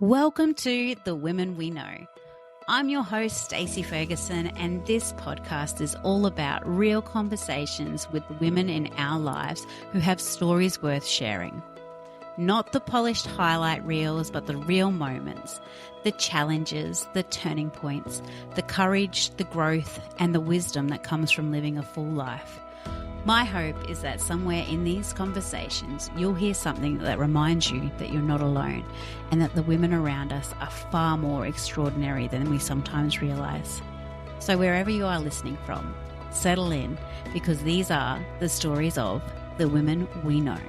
Welcome to The Women We Know. I'm your host, Stacey Ferguson, and this podcast is all about real conversations with women in our lives who have stories worth sharing. Not the polished highlight reels, but the real moments, the challenges, the turning points, the courage, the growth, and the wisdom that comes from living a full life. My hope is that somewhere in these conversations, you'll hear something that reminds you that you're not alone and that the women around us are far more extraordinary than we sometimes realise. So wherever you are listening from, settle in, because these are the stories of the women we know.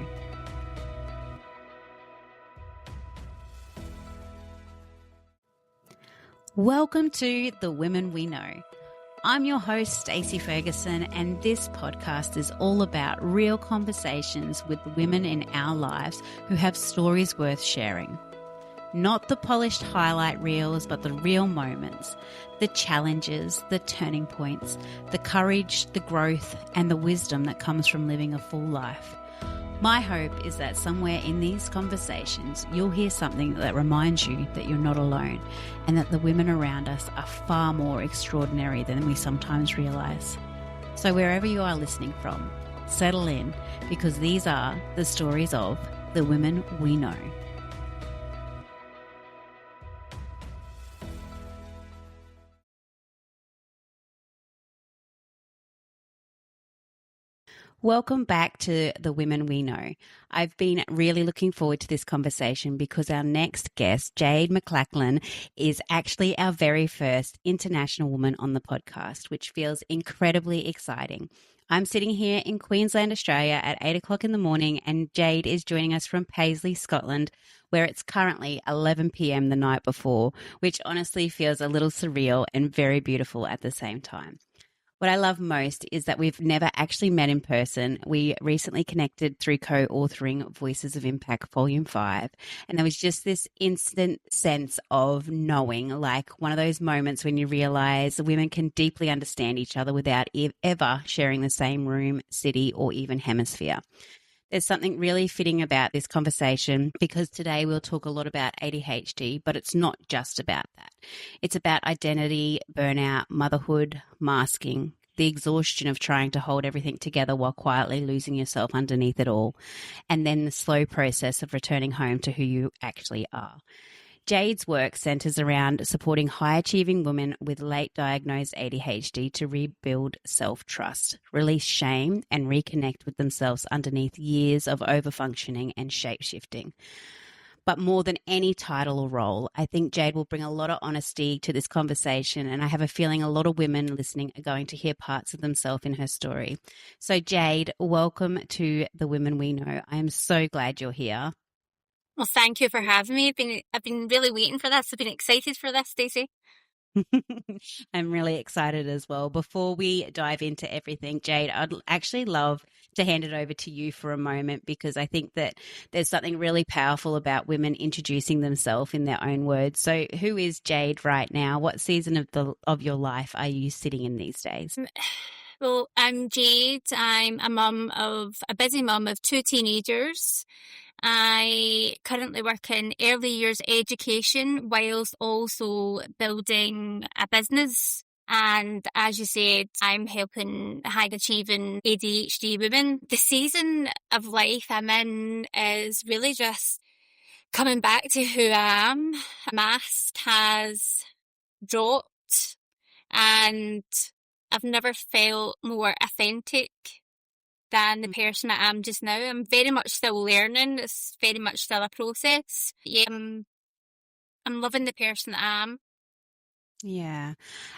Welcome to The Women We Know. I'm your host, Stacey Ferguson, and this podcast is all about real conversations with women in our lives who have stories worth sharing. Not the polished highlight reels, but the real moments, the challenges, the turning points, the courage, the growth, and the wisdom that comes from living a full life. My hope is that somewhere in these conversations, you'll hear something that reminds you that you're not alone and that the women around us are far more extraordinary than we sometimes realise. So wherever you are listening from, settle in, because these are the stories of the women we know. Welcome back to The Women We Know. I've been really looking forward to this conversation because our next guest, Jade McLachlan, is actually our very first international woman on the podcast, which feels incredibly exciting. I'm sitting here in Queensland, Australia at 8 o'clock in the morning, and Jade is joining us from Paisley, Scotland, where it's currently 11 p.m. the night before, which honestly feels a little surreal and very beautiful at the same time. What I love most is that we've never actually met in person. We recently connected through co-authoring Voices of Impact Volume 5. And there was just this instant sense of knowing, like one of those moments when you realize women can deeply understand each other without ever sharing the same room, city, or even hemisphere. There's something really fitting about this conversation because today we'll talk a lot about ADHD, but it's not just about that. It's about identity, burnout, motherhood, masking, the exhaustion of trying to hold everything together while quietly losing yourself underneath it all, and then the slow process of returning home to who you actually are. Jade's work centres around supporting high-achieving women with late-diagnosed ADHD to rebuild self-trust, release shame, and reconnect with themselves underneath years of overfunctioning and shape-shifting. But more than any title or role, I think Jade will bring a lot of honesty to this conversation, and I have a feeling a lot of women listening are going to hear parts of themselves in her story. So Jade, welcome to The Women We Know. I am so glad you're here. Well, thank you for having me. I've been really waiting for this. I've been excited for this, Stacey. I'm really excited as well. Before we dive into everything, Jade, I'd actually love to hand it over to you for a moment because I think that there's something really powerful about women introducing themselves in their own words. So who is Jade right now? What season of your life are you sitting in these days? Well, I'm Jade. I'm a busy mum of two teenagers. I currently work in early years education whilst also building a business. And as you said, I'm helping high achieving ADHD women. The season of life I'm in is really just coming back to who I am. A mask has dropped and I've never felt more authentic than the person I am just now. I'm very much still learning. It's very much still a process. Yeah, I'm loving the person that I am. Yeah.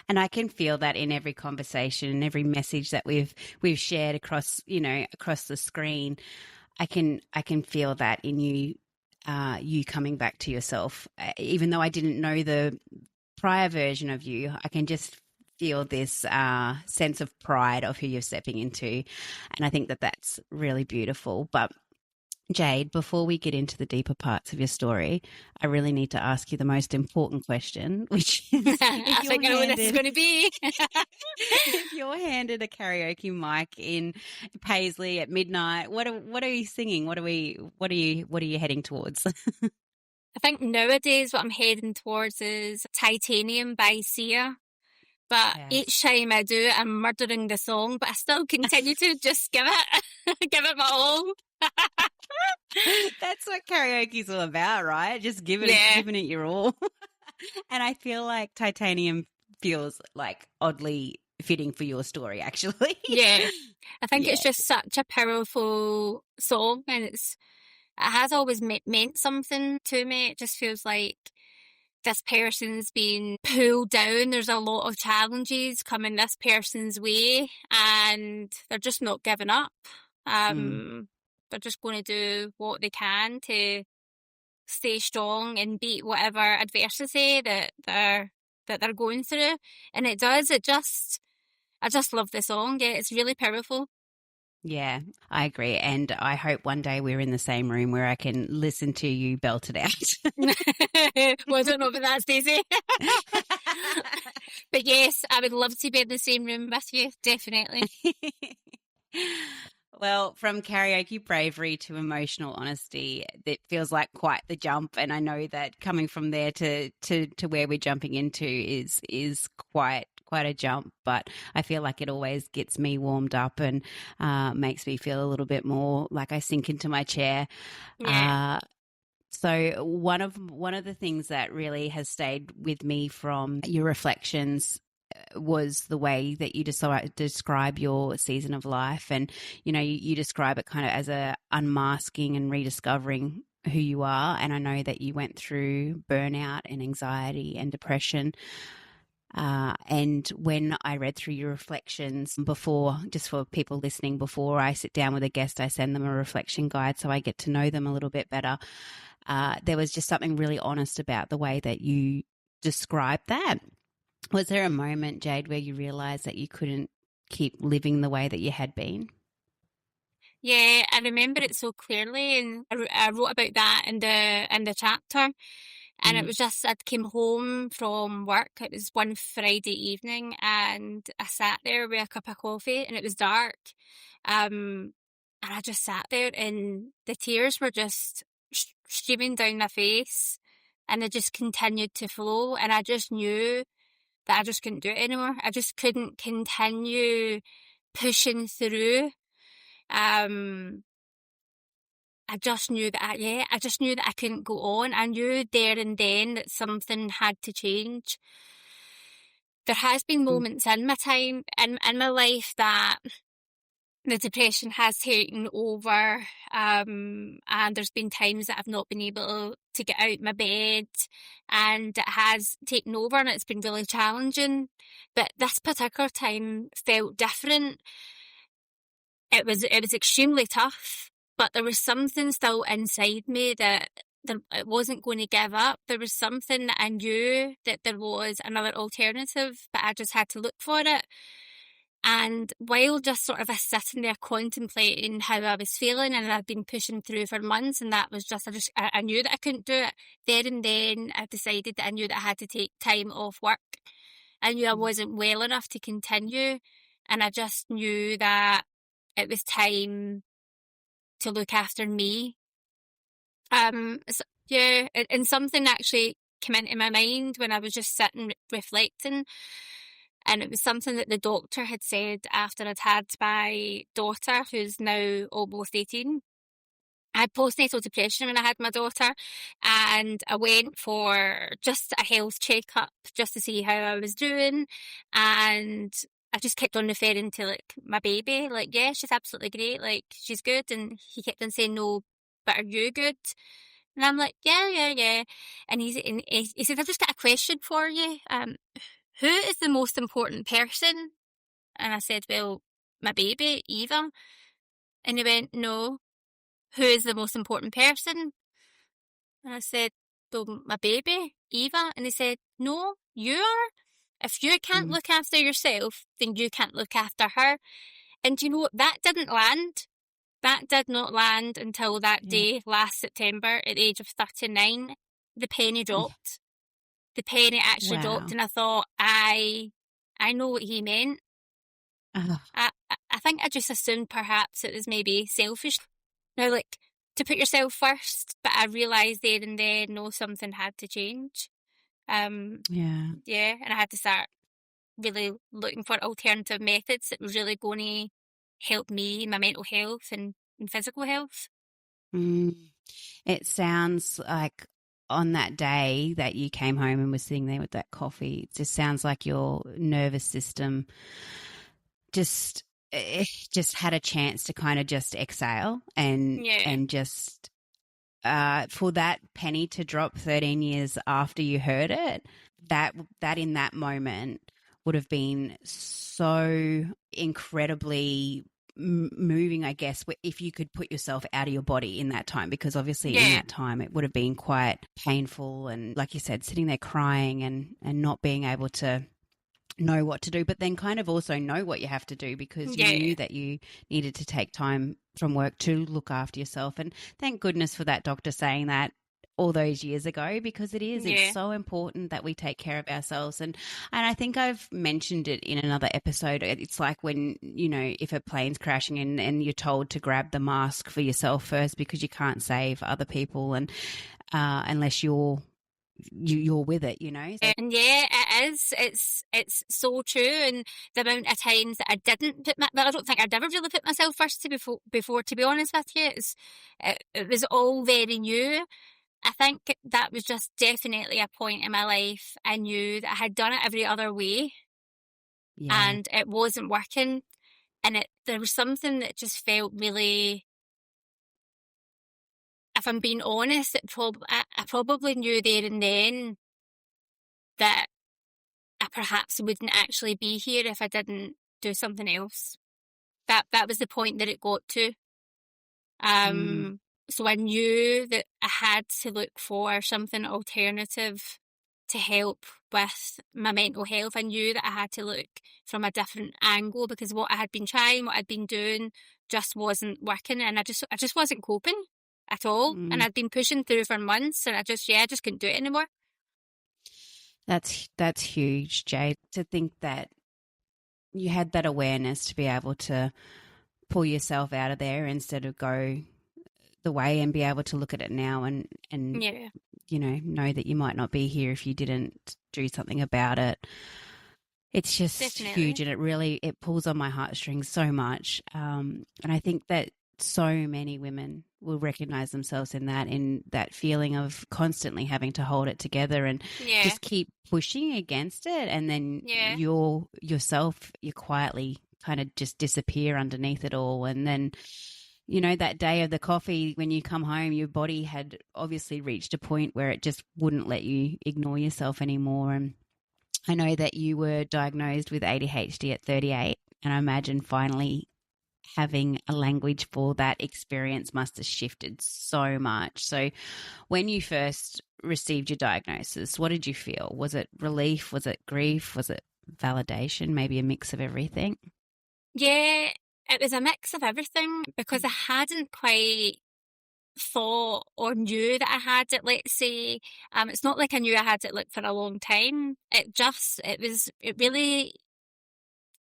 And I can feel that in every conversation and every message that we've shared across the screen. I can feel that in you, you coming back to yourself. Even though I didn't know the prior version of you, I can just feel this sense of pride of who you're stepping into. And I think that that's really beautiful. But Jade, before we get into the deeper parts of your story, I really need to ask you the most important question, which is I think I know what this is going to be. if you're handed a karaoke mic in Paisley at midnight, what are you singing? What are you heading towards? I think nowadays what I'm heading towards is Titanium by Sia. But Yes. each time I do it, I'm murdering the song, but I still continue to just give it, give it my all. That's what karaoke's all about, right? Just Yeah, giving it your all. And I feel like Titanium feels like oddly fitting for your story, actually. yeah. I think it's Yeah. just such a powerful song, and it has always meant something to me. It just feels like this person's been pulled down. There's a lot of challenges coming this person's way, and they're just not giving up. Mm. They're just going to do what they can to stay strong and beat whatever adversity that they're going through. And it does. I just love the song. Yeah, it's really powerful. Yeah, I agree. And I hope one day we're in the same room where I can listen to you belt it out. Well, I don't know about that, Stacey. But yes, I would love to be in the same room with you, definitely. Well, from karaoke bravery to emotional honesty, it feels like quite the jump. And I know that coming from there to where we're jumping into is quite a jump. But I feel like it always gets me warmed up and makes me feel a little bit more like I sink into my chair. Yeah. So one of the things that really has stayed with me from your reflections was the way that you describe your season of life, and you describe it kind of as a unmasking and rediscovering who you are. And I know that you went through burnout and anxiety and depression. And when I read through your reflections before, just for people listening, before I sit down with a guest, I send them a reflection guide so I get to know them a little bit better. There was just something really honest about the way that you described that. Was there a moment, Jade, where you realised that you couldn't keep living the way that you had been? Yeah, I remember it so clearly, and I wrote about that in the chapter. And it Mm. was just, I came home from work. It was one Friday evening, and I sat there with a cup of coffee, and it was dark. And I just sat there, and the tears were just streaming down my face, and they just continued to flow. And I just knew that I just couldn't do it anymore. I just couldn't continue pushing through. Um, I just knew that I just knew that I couldn't go on. I knew there and then that something had to change. There has been Mm. moments in my time, in my life, that the depression has taken over, and there's been times that I've not been able to get out my bed, and it has taken over, and it's been really challenging. But this particular time felt different. It was extremely tough, but there was something still inside me that it wasn't going to give up. There was something that I knew that there was another alternative, but I just had to look for it. And while just sort of sitting there contemplating how I was feeling, and I'd been pushing through for months, and that was just, I knew that I couldn't do it. There and then I decided that I knew that I had to take time off work. I knew I wasn't well enough to continue, and I just knew that it was time to look after me. So, yeah, and something actually came into my mind when I was just sitting reflecting, and it was something that the doctor had said after I'd had my daughter, who's now almost 18. I had postnatal depression when I had my daughter, and I went for just a health checkup just to see how I was doing, and I just kept on referring to like my baby, like, yeah, she's absolutely great, like she's good, and he kept on saying, no, but are you good? And I'm like, yeah, yeah, yeah. And he said, I've just got a question for you. Who is the most important person? And I said, well, my baby, Eva. And he went, no, who is the most important person? And I said, well, my baby, Eva. And he said, no, you are. If you can't Mm. look after yourself, then you can't look after her. And you know, that didn't land. That did not land until that Yeah. day last September at the age of 39. The penny dropped. The penny actually dropped, Wow. and I thought, I know what he meant. Oh, I think I just assumed perhaps it was maybe selfish. Now, like, to put yourself first, but I realised there and then, no, something had to change. Yeah. Yeah, and I had to start really looking for alternative methods that was really going to help me, my mental health and physical health. Mm. It sounds like on that day that you came home and were sitting there with that coffee, it just sounds like your nervous system just just had a chance to kind of just exhale Yeah, and just for that penny to drop 13 years after you heard it, that in that moment would have been so incredibly moving, I guess, if you could put yourself out of your body in that time, because obviously in yeah, that time it would have been quite painful and, like you said, sitting there crying and not being able to know what to do, but then kind of also know what you have to do because you yeah, knew that you needed to take time from work to look after yourself. And thank goodness for that doctor saying that all those years ago, because it's yeah, so important that we take care of ourselves. And I think I've mentioned it in another episode. It's like when, if a plane's crashing and you're told to grab the mask for yourself first because you can't save other people and unless you're with it, So, and yeah, it is. It's so true. And the amount of times that I didn't well, I don't think I'd ever really put myself first before. To be honest with you, it was all very new. I think that was just definitely a point in my life I knew that I had done it every other way yeah. and it wasn't working. And there was something that just felt really, if I'm being honest, I probably knew there and then that I perhaps wouldn't actually be here if I didn't do something else. That was the point that it got to. Mm. So I knew that I had to look for something alternative to help with my mental health. I knew that I had to look from a different angle because what I had been trying, what I'd been doing just wasn't working and I just wasn't coping at all. And Mm. I'd been pushing through for months and I just couldn't do it anymore. That's huge, Jade, to think that you had that awareness to be able to pull yourself out of there instead of go the way and be able to look at it now and Yeah, know that you might not be here if you didn't do something about it. It's just huge, definitely. and it pulls on my heartstrings so much. And I think that so many women will recognize themselves in that feeling of constantly having to hold it together and Yeah, just keep pushing against it, and then yeah, you quietly kind of just disappear underneath it all, and then that day of the coffee, when you come home, your body had obviously reached a point where it just wouldn't let you ignore yourself anymore. And I know that you were diagnosed with ADHD at 38, and I imagine finally having a language for that experience must have shifted so much. So, when you first received your diagnosis, what did you feel? Was it relief? Was it grief? Was it validation? Maybe a mix of everything? yeah. It was a mix of everything because I hadn't quite thought or knew that I had it, let's say. It's not like I knew I had it like for a long time. It really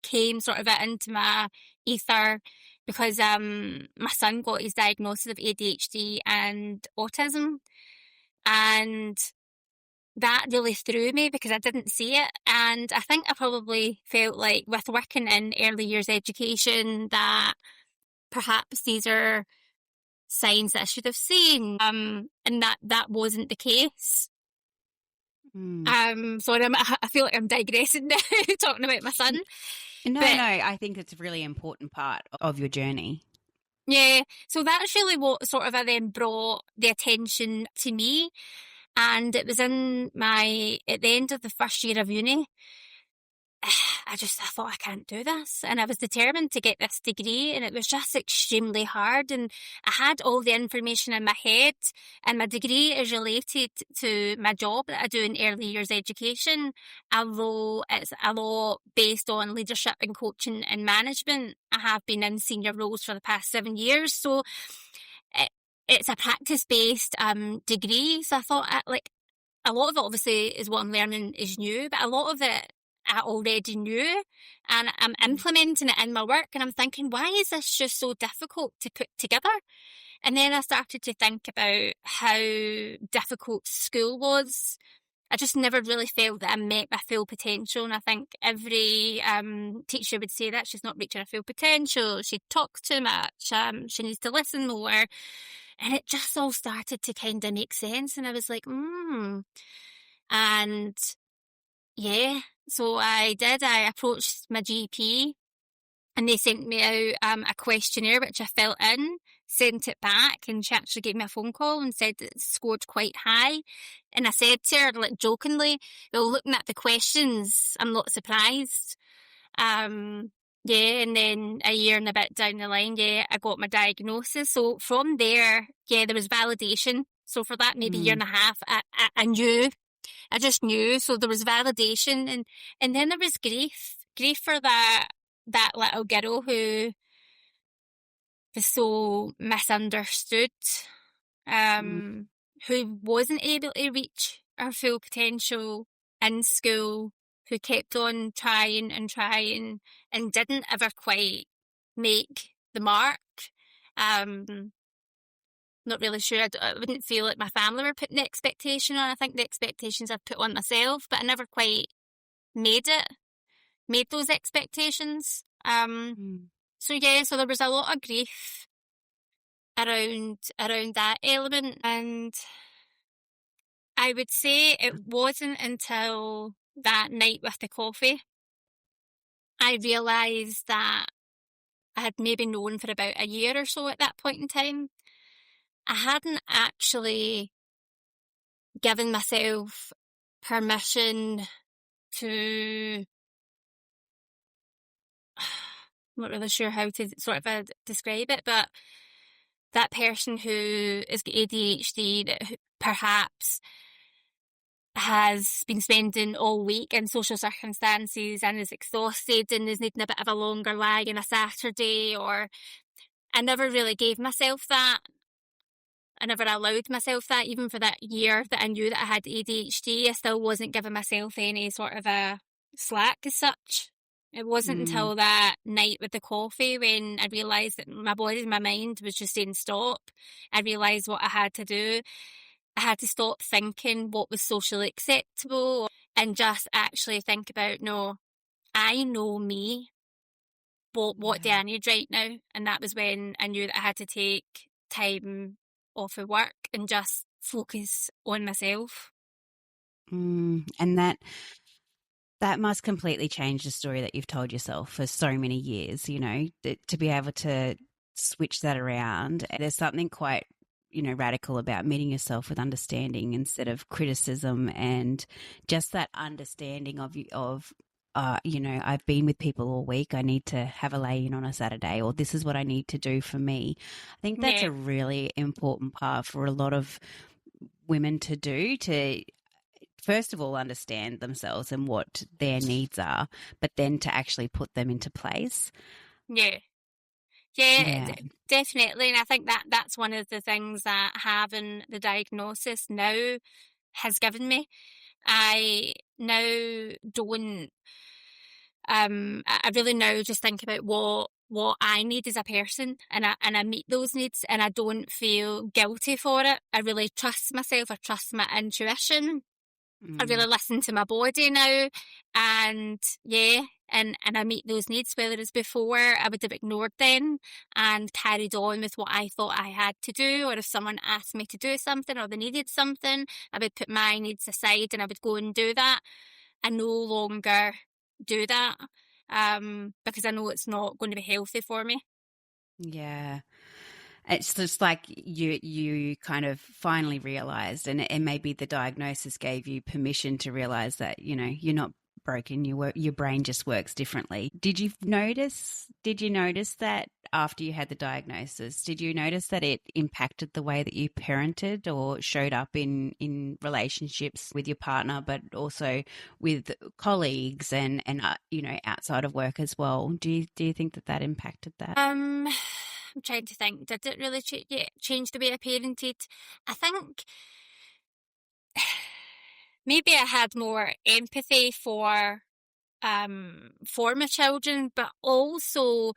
came sort of into my ether because my son got his diagnosis of ADHD and autism and that really threw me because I didn't see it. And I think I probably felt like with working in early years education that perhaps these are signs that I should have seen. And that wasn't the case. Mm. Sorry, I feel like I'm digressing now, talking about my son. No, But I think it's a really important part of your journey. yeah, so that's really what sort of then brought the attention to me. And it was at the end of the first year of uni, I thought I can't do this. And I was determined to get this degree and it was just extremely hard. And I had all the information in my head and my degree is related to my job that I do in early years education, although it's a lot based on leadership and coaching and management. I have been in senior roles for the past 7 years. So it, it's a practice-based degree. So I thought a lot of it obviously is what I'm learning is new, but a lot of it I already knew and I'm implementing it in my work and I'm thinking, why is this just so difficult to put together? And then I started to think about how difficult school was. I just never really felt that I met my full potential. And I think every teacher would say that she's not reaching her full potential. She talks too much. She needs to listen more. And it just all started to kind of make sense. And I was like, And yeah, so I did. I approached my GP and they sent me out a questionnaire which I filled in, sent it back, and she actually gave me a phone call and said it scored quite high. And I said to her, like, jokingly, well, looking at the questions, I'm not surprised. Yeah, and then a year and a bit down the line, yeah, I got my diagnosis. So from there, yeah, there was validation. So for that maybe year and a half, I knew. I just knew. So there was validation, and then there was grief for that little girl who was so misunderstood, who wasn't able to reach her full potential in school, who kept on trying and didn't ever quite make the mark. Not really sure. I wouldn't feel like my family were putting the expectation on. I think the expectations I've put on myself, but I never quite made those expectations. So yeah, so there was a lot of grief around that element, and I would say it wasn't until that night with the coffee I realised that I had maybe known for about a year or so at that point in time. I hadn't actually given myself permission to, I'm not really sure how to sort of describe it, but that person who is ADHD that perhaps has been spending all week in social circumstances and is exhausted and is needing a bit of a longer lie on a Saturday, or I never really gave myself that. I never allowed myself that. Even for that year that I knew that I had ADHD, I still wasn't giving myself any sort of a slack as such. It wasn't until that night with the coffee when I realised that my body and my mind was just saying stop. I realised what I had to do. I had to stop thinking what was socially acceptable and just actually think about, no, I know me. What do I need right now? And that was when I knew that I had to take time off of work and just focus on myself. And that must completely change the story that you've told yourself for so many years, you know, to be able to switch that around. There's something quite, you know, radical about meeting yourself with understanding instead of criticism, and just that understanding of you know, I've been with people all week. I need to have a lay in on a Saturday, or this is what I need to do for me. I think that's a really important part for a lot of women to do, to first of all understand themselves and what their needs are, but then to actually put them into place. Yeah, definitely. And I think that's one of the things that having the diagnosis now has given me. I now don't, I really now just think about what I need as a person, and I meet those needs, and I don't feel guilty for it. I really trust myself. I trust my intuition. I really listen to my body now, and and I meet those needs. Whereas before I would have ignored them and carried on with what I thought I had to do, or if someone asked me to do something or they needed something, I would put my needs aside and I would go and do that. I no longer do that because I know it's not going to be healthy for me. Yeah. It's just like you kind of finally realized, and maybe the diagnosis gave you permission to realize that, you know, you're not broken. Your brain just works differently. Did you notice that after you had the diagnosis? Did you notice that it impacted the way that you parented or showed up in relationships with your partner, but also with colleagues and you know, outside of work as well? Do you think that impacted that? I'm trying to think. Did it really change the way I parented? I think maybe I had more empathy for my children, but also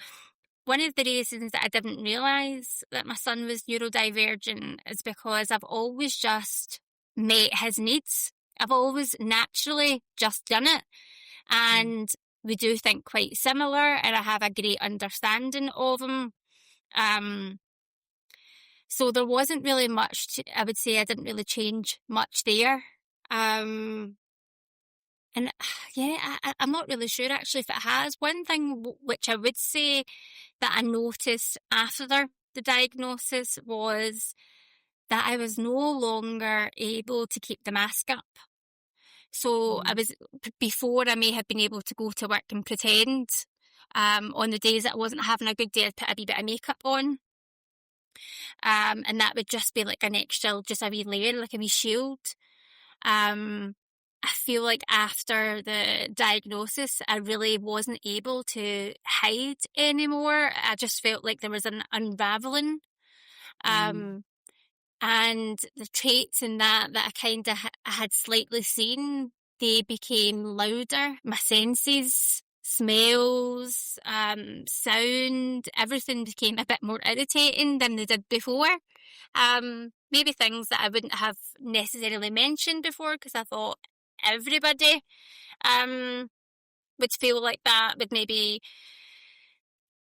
one of the reasons that I didn't realise that my son was neurodivergent is because I've always just met his needs. I've always naturally just done it. And we do think quite similar, and I have a great understanding of him. So there wasn't really much, I would say I didn't really change much there. And yeah, I'm not really sure actually if it has. One thing which I would say that I noticed after the diagnosis was that I was no longer able to keep the mask up. So I was, before I may have been able to go to work and pretend, on the days that I wasn't having a good day, I'd put a wee bit of makeup on. And that would just be like an extra, just a wee layer, like a wee shield. I feel like after the diagnosis, I really wasn't able to hide anymore. I just felt like there was an unraveling. And the traits in that I kind of had slightly seen, they became louder. My senses, smells, sound, everything became a bit more irritating than they did before. Maybe things that I wouldn't have necessarily mentioned before, because I thought everybody would feel like that, would maybe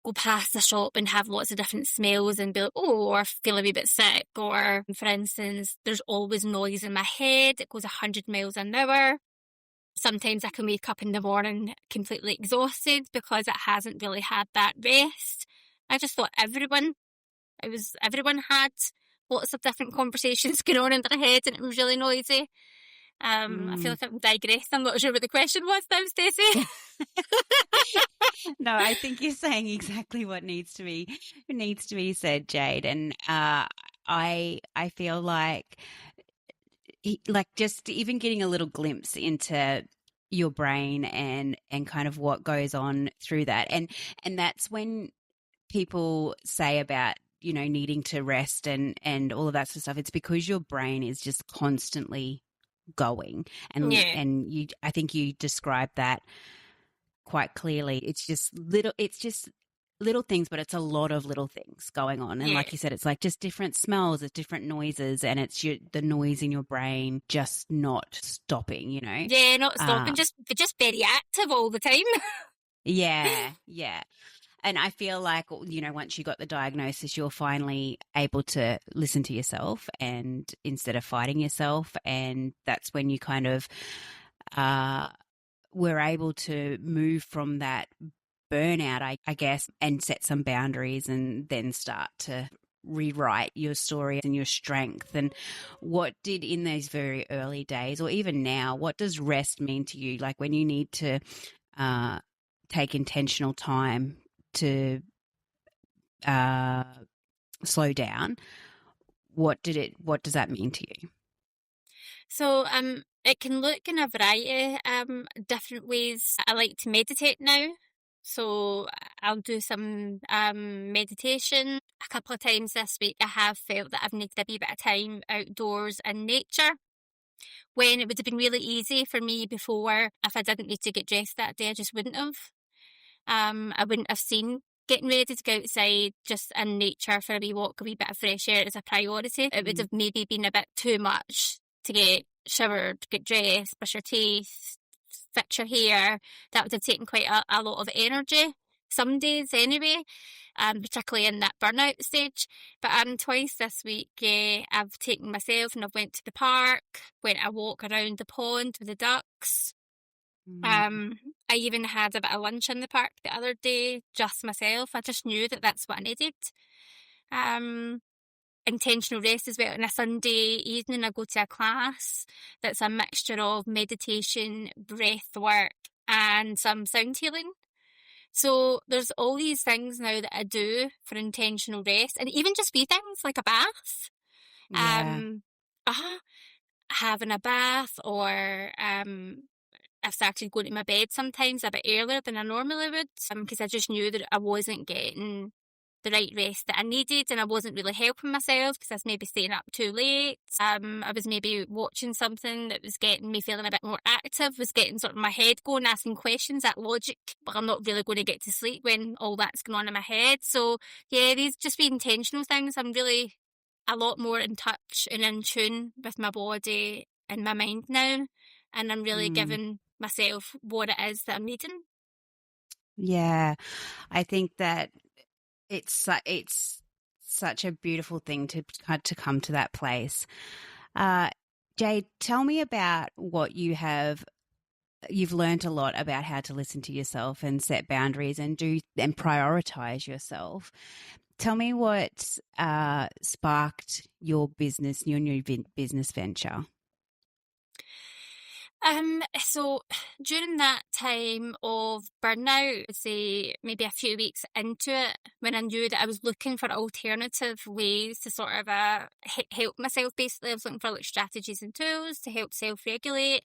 go past the shop and have lots of different smells and be like, oh, or feel a wee bit sick. Or, for instance, there's always noise in my head. It goes 100 miles an hour. Sometimes I can wake up in the morning completely exhausted because it hasn't really had that rest. I just thought everyone had lots of different conversations going on in their head, and it was really noisy. I feel like I'm digressed. I'm not sure what the question was now, Stacey. No, I think you're saying exactly what needs to be said, Jade. And I feel like just even getting a little glimpse into your brain and kind of what goes on through that, and that's when people say about, you know, needing to rest and all of that sort of stuff. It's because your brain is just constantly going, and I think you described that quite clearly. It's just little things, but it's a lot of little things going on. And like you said, it's like just different smells, it's different noises, and it's the noise in your brain just not stopping, you know? Yeah, not stopping, just very active all the time. Yeah. And I feel like, you know, once you got the diagnosis, you're finally able to listen to yourself, and instead of fighting yourself. And that's when you kind of were able to move from that burnout, I guess, and set some boundaries, and then start to rewrite your story and your strength. And what did, in those very early days, or even now, what does rest mean to you? Like when you need to take intentional time to slow down, what does that mean to you? So it can look in a variety different ways. I like to meditate now, so I'll do some meditation. A couple of times this week I have felt that I've needed a wee bit of time outdoors in nature, when it would have been really easy for me before. If I didn't need to get dressed that day, I just wouldn't have. I wouldn't have seen getting ready to go outside just in nature for a wee walk, a wee bit of fresh air as a priority. It would have maybe been a bit too much to get showered, get dressed, brush your teeth, fix your hair. That would have taken quite a lot of energy, some days anyway, particularly in that burnout stage. But twice this week, I've taken myself and I've went to the park, went a walk around the pond with the ducks. I even had a bit of lunch in the park the other day, just myself. I just knew that that's what I needed. Intentional rest as well. On a Sunday evening, I go to a class that's a mixture of meditation, breath work, and some sound healing. So there's all these things now that I do for intentional rest, and even just wee things like a bath. Having a bath, or I've started going to my bed sometimes a bit earlier than I normally would, because I just knew that I wasn't getting the right rest that I needed, and I wasn't really helping myself because I was maybe staying up too late. I was maybe watching something that was getting me feeling a bit more active, was getting sort of my head going, asking questions, that logic, but I'm not really going to get to sleep when all that's going on in my head. So yeah, these just be intentional things. I'm really a lot more in touch and in tune with my body and my mind now, and I'm really giving myself what it is that I'm needing. Yeah, I think that it's such a beautiful thing to come to that place. Jade, tell me about what you've learned a lot about how to listen to yourself and set boundaries and prioritize yourself. Tell me what sparked your new business venture. So during that time of burnout, I'd say maybe a few weeks into it, when I knew that I was looking for alternative ways to sort of help myself, basically, I was looking for like strategies and tools to help self-regulate.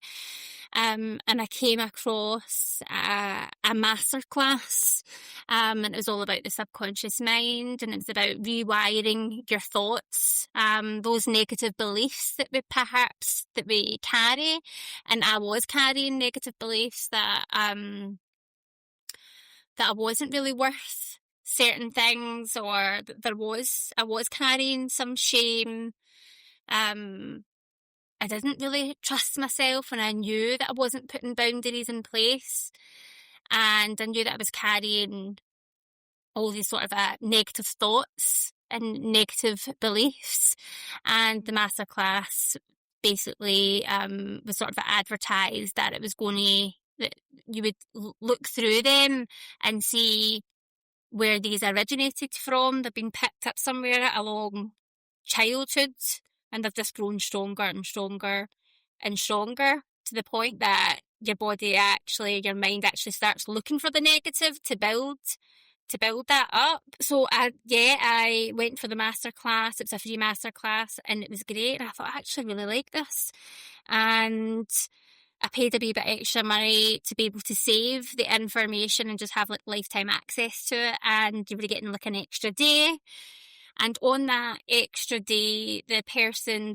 And I came across a masterclass, and it was all about the subconscious mind, and it was about rewiring your thoughts, those negative beliefs that we carry. And I was carrying negative beliefs that I wasn't really worth certain things, or that I was carrying some shame. I didn't really trust myself, and I knew that I wasn't putting boundaries in place, and I knew that I was carrying all these sort of negative thoughts and negative beliefs. And the masterclass basically was sort of advertised that it was that you would look through them and see where these originated from. They've been picked up somewhere along childhood, and they've just grown stronger and stronger and stronger, to the point that your mind actually starts looking for the negative to build that up. So I went for the masterclass. It was a free masterclass, and it was great. And I thought, I actually really like this. And I paid a wee bit extra money to be able to save the information and just have like lifetime access to it. And you were getting like an extra day. And on that extra day, the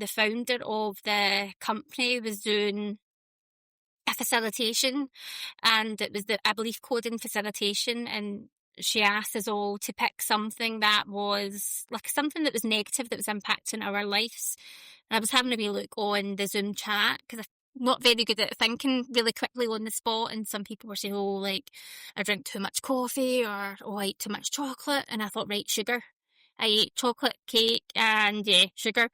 founder of the company, was doing a facilitation, and it was I believe, coding facilitation, and she asked us all to pick something that was like something that was negative, that was impacting our lives. And I was having a wee look on the Zoom chat, because I'm not very good at thinking really quickly on the spot, and some people were saying, oh, like, I drink too much coffee, or oh, I eat too much chocolate. And I thought, right, sugar. I ate chocolate cake and sugar.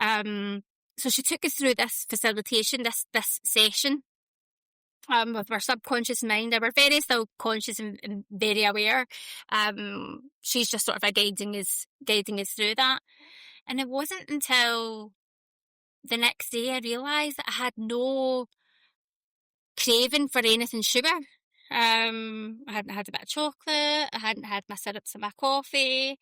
So she took us through this facilitation, this session, with our subconscious mind. We're very still conscious and very aware. She's just sort of guiding us through that. And it wasn't until the next day I realised that I had no craving for anything sugar. I hadn't had a bit of chocolate. I hadn't had my syrups in my coffee.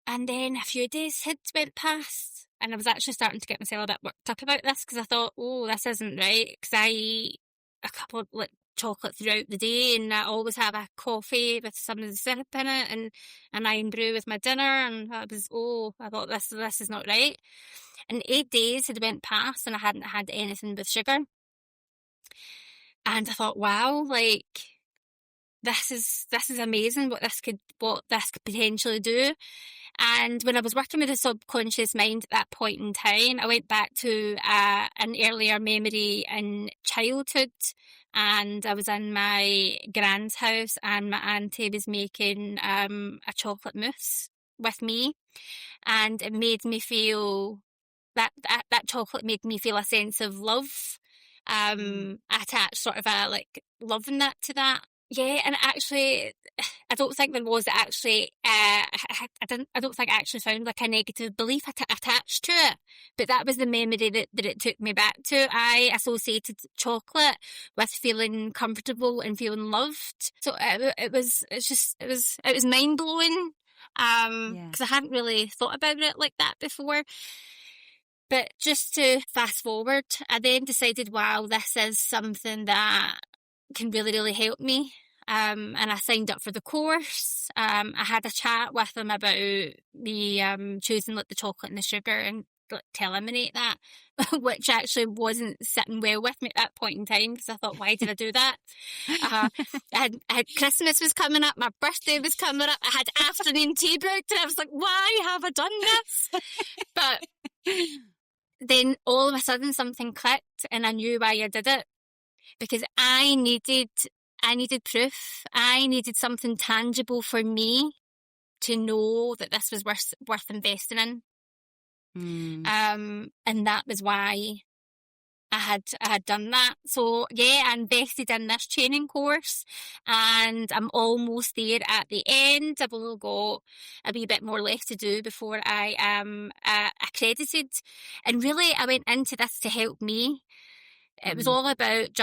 And then a few days had went past, and I was actually starting to get myself a bit worked up about this, because I thought, oh, this isn't right, because I eat a couple of like chocolate throughout the day, and I always have a coffee with some of the syrup in it, and an iron brew with my dinner, and I thought this is not right. And 8 days had went past, and I hadn't had anything with sugar. And I thought, wow, like, this is amazing what this could potentially do. And when I was working with the subconscious mind at that point in time, I went back to an earlier memory in childhood, and I was in my grand's house, and my auntie was making a chocolate mousse with me, and it made me feel that chocolate made me feel a sense of love, attached, sort of like loving that to that. Yeah, and actually, I don't think there was actually, I don't think I actually found like a negative belief attached to it, but that was the memory that it took me back to. I associated chocolate with feeling comfortable and feeling loved. So it was mind blowing, because I hadn't really thought about it like that before. But just to fast forward, I then decided, wow, this is something that can really, really help me. And I signed up for the course. I had a chat with them about me choosing like the chocolate and the sugar and like, to eliminate that, which actually wasn't sitting well with me at that point in time, because I thought, why did I do that? I had Christmas was coming up, my birthday was coming up, I had afternoon tea booked, and I was like, why have I done this? But then all of a sudden something clicked, and I knew why I did it, because I needed proof. I needed something tangible for me to know that this was worth investing in. And that was why I had done that. So yeah, I invested in this training course, and I'm almost there at the end. I've only got a wee bit more left to do before I am accredited. And really, I went into this to help me. It was all about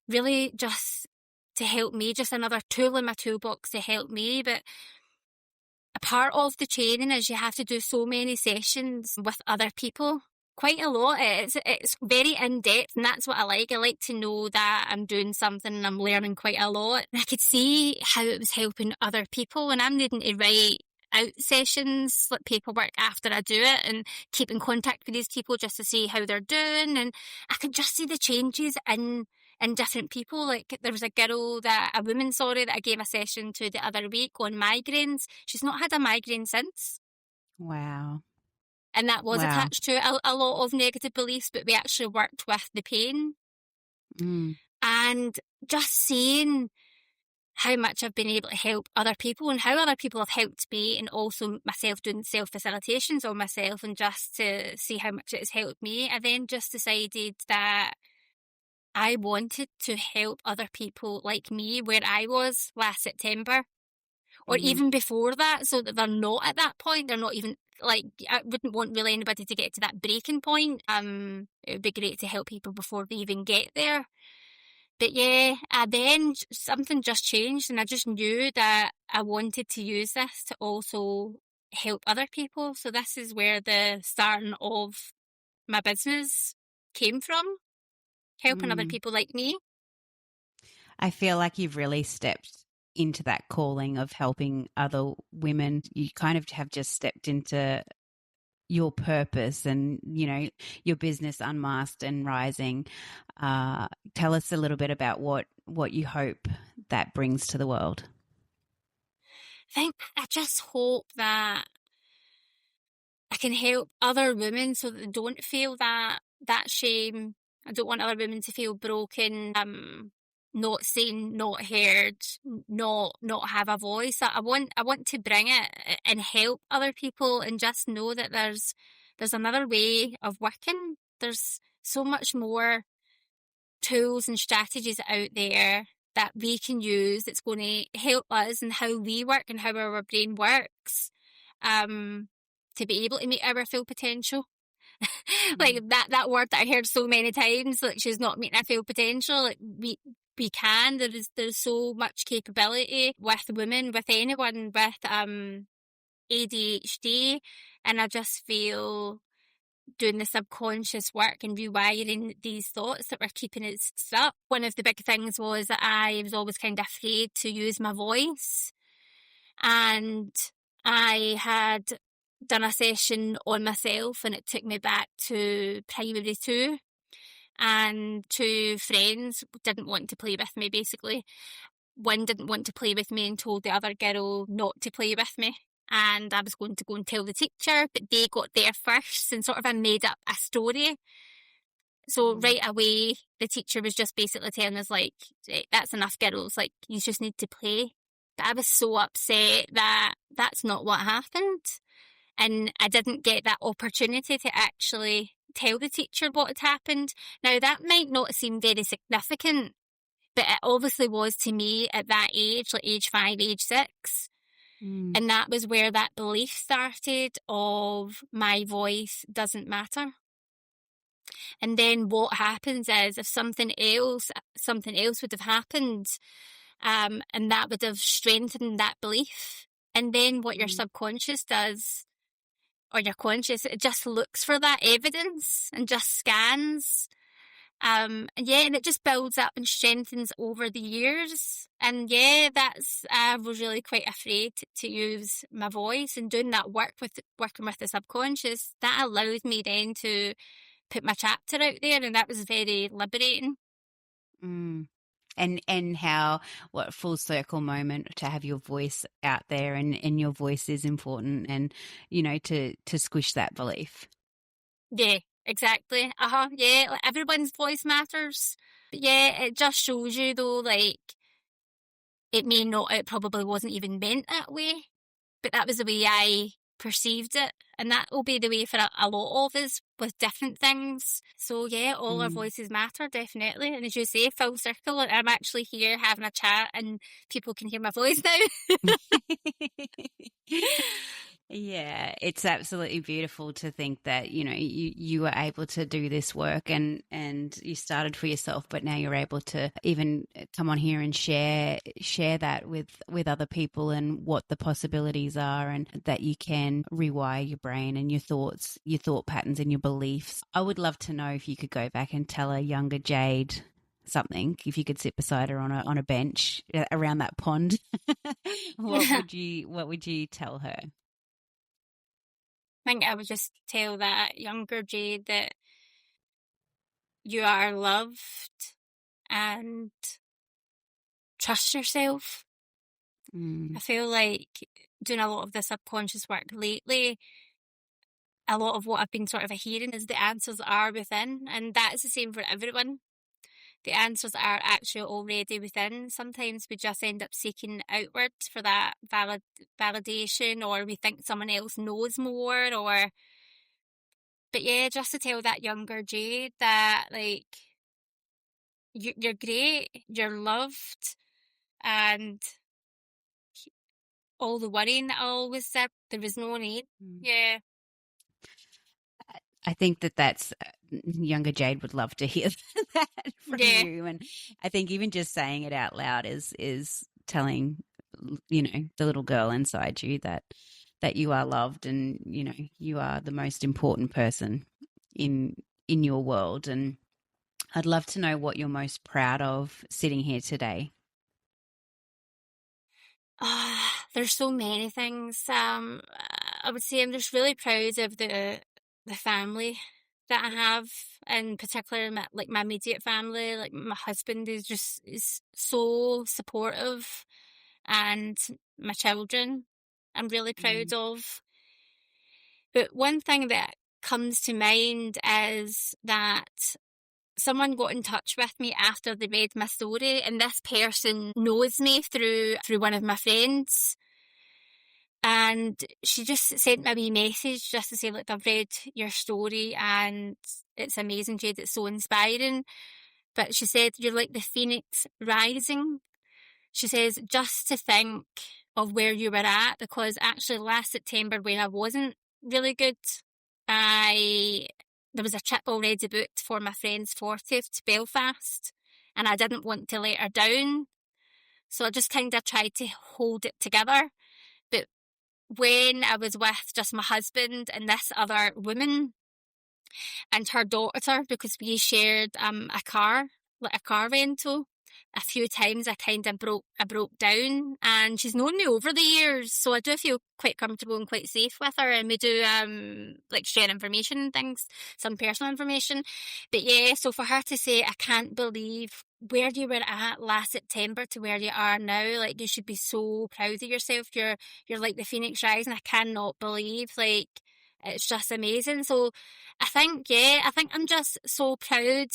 really just to help me, just another tool in my toolbox to help me. But a part of the training is you have to do so many sessions with other people, quite a lot. It's very in-depth, and that's what I like. I like to know that I'm doing something and I'm learning quite a lot. I could see how it was helping other people, and I'm needing to write out sessions, like paperwork after I do it, and keep in contact with these people just to see how they're doing. And I could just see the changes in different people. Like there was a woman that I gave a session to the other week on migraines. She's not had a migraine since. Wow. And that was attached to a lot of negative beliefs, but we actually worked with the pain. And just seeing how much I've been able to help other people and how other people have helped me, and also myself doing self-facilitations on myself, and just to see how much it has helped me, I then just decided that I wanted to help other people like me where I was last September, or even before that, so that they're not at that point. They're not even, like, I wouldn't want really anybody to get to that breaking point. It would be great to help people before they even get there. But yeah, then something just changed, and I just knew that I wanted to use this to also help other people. So this is where the starting of my business came from, helping other people like me. I feel like you've really stepped into that calling of helping other women. You kind of have just stepped into your purpose and, you know, your business Unmasked and Rising. Tell us a little bit about what you hope that brings to the world. I just hope that I can help other women so that they don't feel that shame. I don't want other women to feel broken, not seen, not heard, not have a voice. I want to bring it and help other people, and just know that there's another way of working. There's so much more tools and strategies out there that we can use that's going to help us and how we work and how our brain works, to be able to meet our full potential. Like that word that I heard so many times, like she's not meeting her full potential. Like we can. There's so much capability with women, with anyone with ADHD, and I just feel doing the subconscious work and rewiring these thoughts that were keeping us stuck. One of the big things was that I was always kind of afraid to use my voice, and I had done a session on myself, and it took me back to primary 2, and 2 friends didn't want to play with me. Basically, one didn't want to play with me and told the other girl not to play with me, and I was going to go and tell the teacher, but they got there first, and sort of I made up a story. So right away, the teacher was just basically telling us, like, that's enough, girls, like, you just need to play. But I was so upset that that's not what happened. And I didn't get that opportunity to actually tell the teacher what had happened. Now, that might not seem very significant, but it obviously was to me at that age, like age 5, age 6. And that was where that belief started of my voice doesn't matter. And then what happens is, if something else would have happened, and that would have strengthened that belief. And then what your subconscious does, or your conscious, it just looks for that evidence and just scans. and it just builds up and strengthens over the years. And yeah, I was really quite afraid to use my voice, and doing that working with the subconscious, that allowed me then to put my chapter out there, and that was very liberating. Mm. And what full circle moment to have your voice out there, and your voice is important, and, to squish that belief. Yeah, exactly. Yeah, like everyone's voice matters. But yeah, it just shows you though, like, it probably wasn't even meant that way, but that was the way I perceived it. And that will be the way for a lot of us with different things. So yeah, all our voices matter, definitely. And as you say, full circle, and I'm actually here having a chat and people can hear my voice now. Yeah, it's absolutely beautiful to think that, you were able to do this work, and you started for yourself, but now you're able to even come on here and share that with other people, and what the possibilities are, and that you can rewire your brain and your thoughts, your thought patterns and your beliefs. I would love to know if you could go back and tell a younger Jade something, if you could sit beside her on a bench around that pond. what would you tell her? I think I would just tell that younger Jade that you are loved and trust yourself. I feel like doing a lot of the subconscious work lately, a lot of what I've been sort of hearing is the answers are within, and that is the same for everyone. The answers are actually already within. Sometimes we just end up seeking outward for that validation, or we think someone else knows more, but yeah, just to tell that younger Jade that, like, you're great, you're loved, and all the worrying that I always said, there was no need. Yeah. I think that's younger Jade would love to hear that from you. And I think even just saying it out loud is telling, the little girl inside you that you are loved, and, you are the most important person in your world. And I'd love to know what you're most proud of sitting here today. There's so many things. I would say I'm just really proud of the family that I have, in particular, my immediate family. Like, my husband is so supportive, and my children I'm really proud of. But one thing that comes to mind is that someone got in touch with me after they read my story, and this person knows me through one of my friends. And she just sent me a wee message just to say, like, I've read your story and it's amazing, Jade, it's so inspiring. But she said, you're like the phoenix rising. She says, just to think of where you were at, because actually last September, when I wasn't really good, there was a trip already booked for my friend's 40th to Belfast, and I didn't want to let her down. So I just kind of tried to hold it together. But when I was with just my husband and this other woman and her daughter, because we shared a car rental, a few times I kind of broke down, and she's known me over the years, so I do feel quite comfortable and quite safe with her, and we do like share information and things, some personal information. But yeah, so for her to say, I can't believe where you were at last September to where you are now, like, you should be so proud of yourself, you're like the phoenix rising, I cannot believe, like, it's just amazing. So I think I'm just so proud.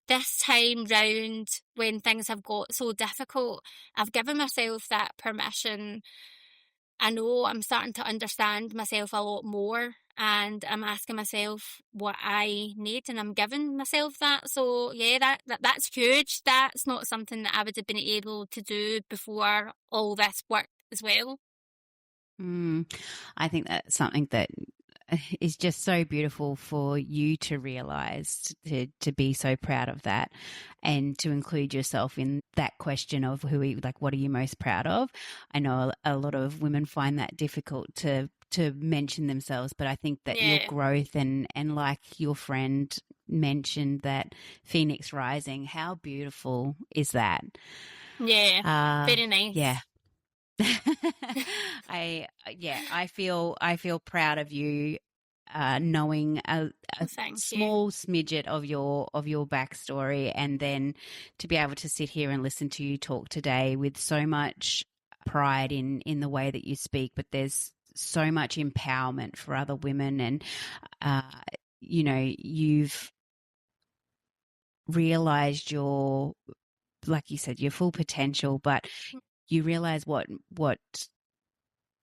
This time round, when things have got so difficult, I've given myself that permission. I know I'm starting to understand myself a lot more, and I'm asking myself what I need, and I'm giving myself that. So yeah, that's huge. That's not something that I would have been able to do before all this work as well. I think that's something that is just so beautiful for you to realize, to be so proud of that, and to include yourself in that question of what are you most proud of? I know a lot of women find that difficult to to mention themselves, but I think that your growth and like your friend mentioned that Phoenix Rising, how beautiful is that? Yeah, very nice. Yeah. I feel proud of you, knowing a small smidget of your backstory, and then to be able to sit here and listen to you talk today with so much pride in the way that you speak, but there's so much empowerment for other women, and you've realized your, like you said, your full potential, but you realize what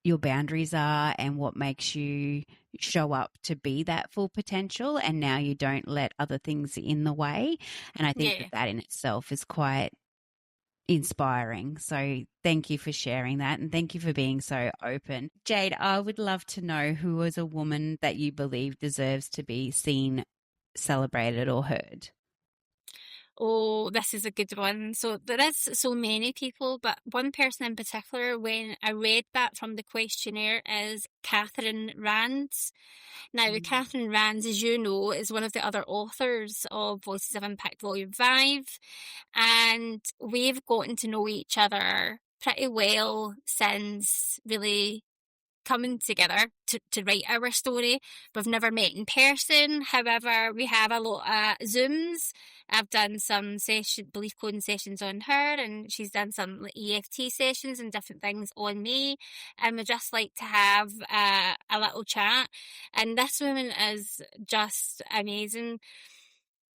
your boundaries are and what makes you show up to be that full potential, and now you don't let other things in the way. And I think that in itself is quite inspiring. So thank you for sharing that, and thank you for being so open. Jade, I would love to know who was a woman that you believe deserves to be seen, celebrated, or heard. Oh, this is a good one. So there is so many people, but one person in particular, when I read that from the questionnaire, is Catherine Rands. Now, Catherine Rands, as you know, is one of the other authors of Voices of Impact Volume 5, and we've gotten to know each other pretty well since really coming together to write our story. We've never met in person. However, we have a lot of Zooms. I've done some belief coding sessions on her, and she's done some EFT sessions and different things on me. And we just like to have a little chat. And this woman is just amazing.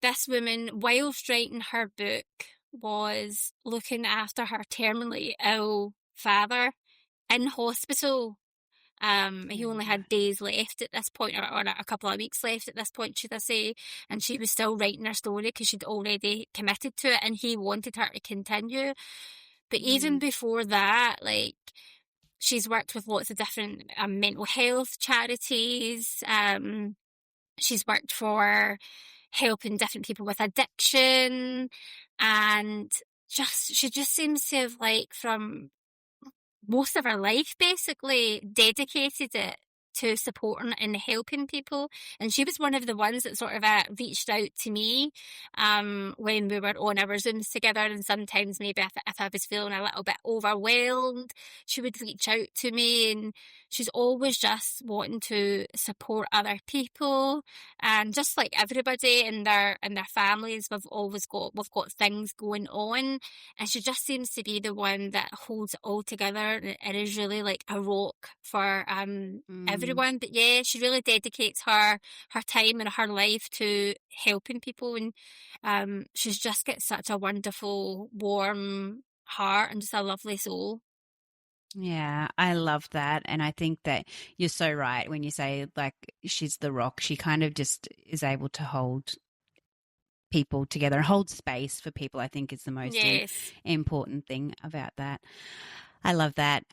This woman, whilst writing her book, was looking after her terminally ill father in hospital. He only had days left at this point, or a couple of weeks left at this point, should I say, and she was still writing her story because she'd already committed to it, and he wanted her to continue. But even before that, like, she's worked with lots of different mental health charities. She's worked for helping different people with addiction, and she just seems to have, like, from most of her life basically dedicated it to supporting and helping people. And she was one of the ones that sort of reached out to me when we were on our Zooms together, and sometimes maybe if I was feeling a little bit overwhelmed, she would reach out to me, and she's always just wanting to support other people, and just like everybody in their families, we've got things going on, and she just seems to be the one that holds it all together and is really like a rock for everyone. But yeah, she really dedicates her time and her life to helping people, and she's just got such a wonderful, warm heart and just a lovely soul. Yeah, I love that. And I think that you're so right when you say, like, she's the rock. She kind of just is able to hold people together and hold space for people, I think, is the most important thing about that. I love that.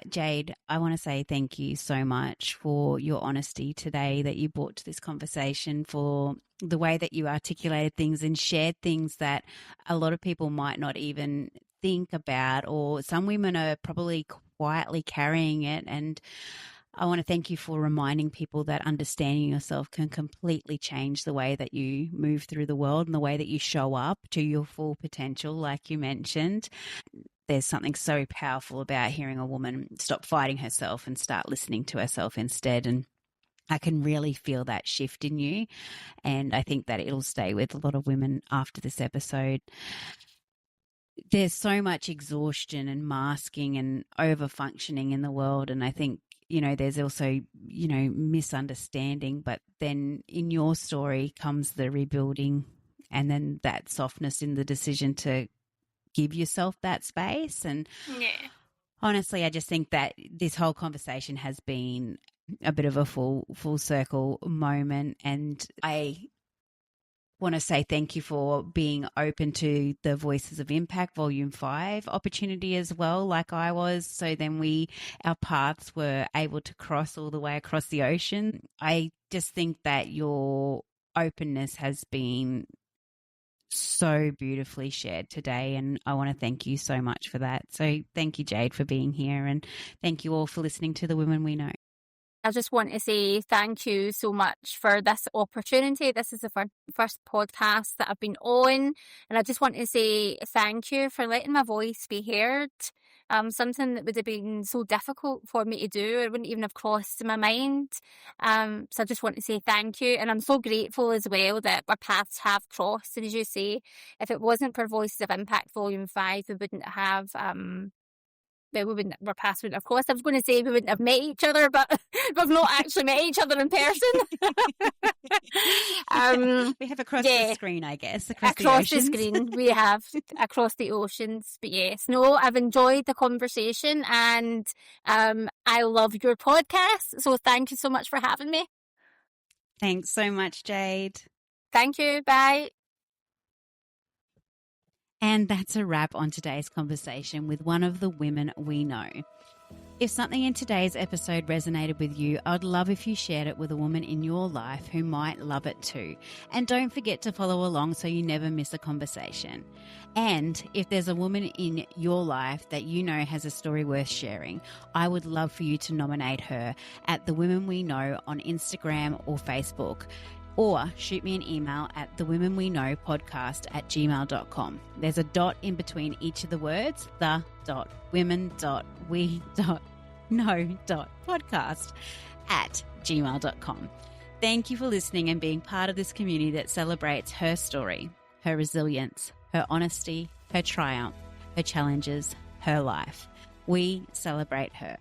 Jade, I want to say thank you so much for your honesty today that you brought to this conversation, for the way that you articulated things and shared things that a lot of people might not even think about, or some women are probably quietly carrying it. And I want to thank you for reminding people that understanding yourself can completely change the way that you move through the world and the way that you show up to your full potential, like you mentioned. There's something so powerful about hearing a woman stop fighting herself and start listening to herself instead. And I can really feel that shift in you. And I think that it'll stay with a lot of women after this episode. There's so much exhaustion and masking and over-functioning in the world. And I think, there's also, misunderstanding. But then in your story comes the rebuilding, and then that softness in the decision to give yourself that space. And honestly, I just think that this whole conversation has been a bit of a full circle moment. And I want to say thank you for being open to the Voices of Impact Volume 5 opportunity as well, like I was. So then our paths were able to cross all the way across the ocean. I just think that your openness has been so beautifully shared today, and I want to thank you so much for that. So thank you, Jade, for being here, and thank you all for listening to The Women We Know. I just want to say thank you so much for this opportunity. This is the first podcast that I've been on, and I just want to say thank you for letting my voice be heard. Something that would have been so difficult for me to do, it wouldn't even have crossed my mind. So I just want to say thank you, and I'm so grateful as well that our paths have crossed. And as you say, if it wasn't for Voices of Impact Volume 5, we wouldn't have our paths wouldn't have crossed. I was going to say we wouldn't have met each other, but we've not actually met each other in person. We have across the screen, I guess. Across the screen, we have across the oceans. But yes, no, I've enjoyed the conversation, and I love your podcast. So thank you so much for having me. Thanks so much, Jade. Thank you. Bye. And that's a wrap on today's conversation with one of the women we know. If something in today's episode resonated with you, I'd love if you shared it with a woman in your life who might love it too. And don't forget to follow along so you never miss a conversation. And if there's a woman in your life that you know has a story worth sharing, I would love for you to nominate her at The Women We Know on Instagram or Facebook. Or shoot me an email at thewomenweknowpodcast@gmail.com. There's a dot in between each of the words, the.women.we.know.podcast@gmail.com. Thank you for listening and being part of this community that celebrates her story, her resilience, her honesty, her triumph, her challenges, her life. We celebrate her.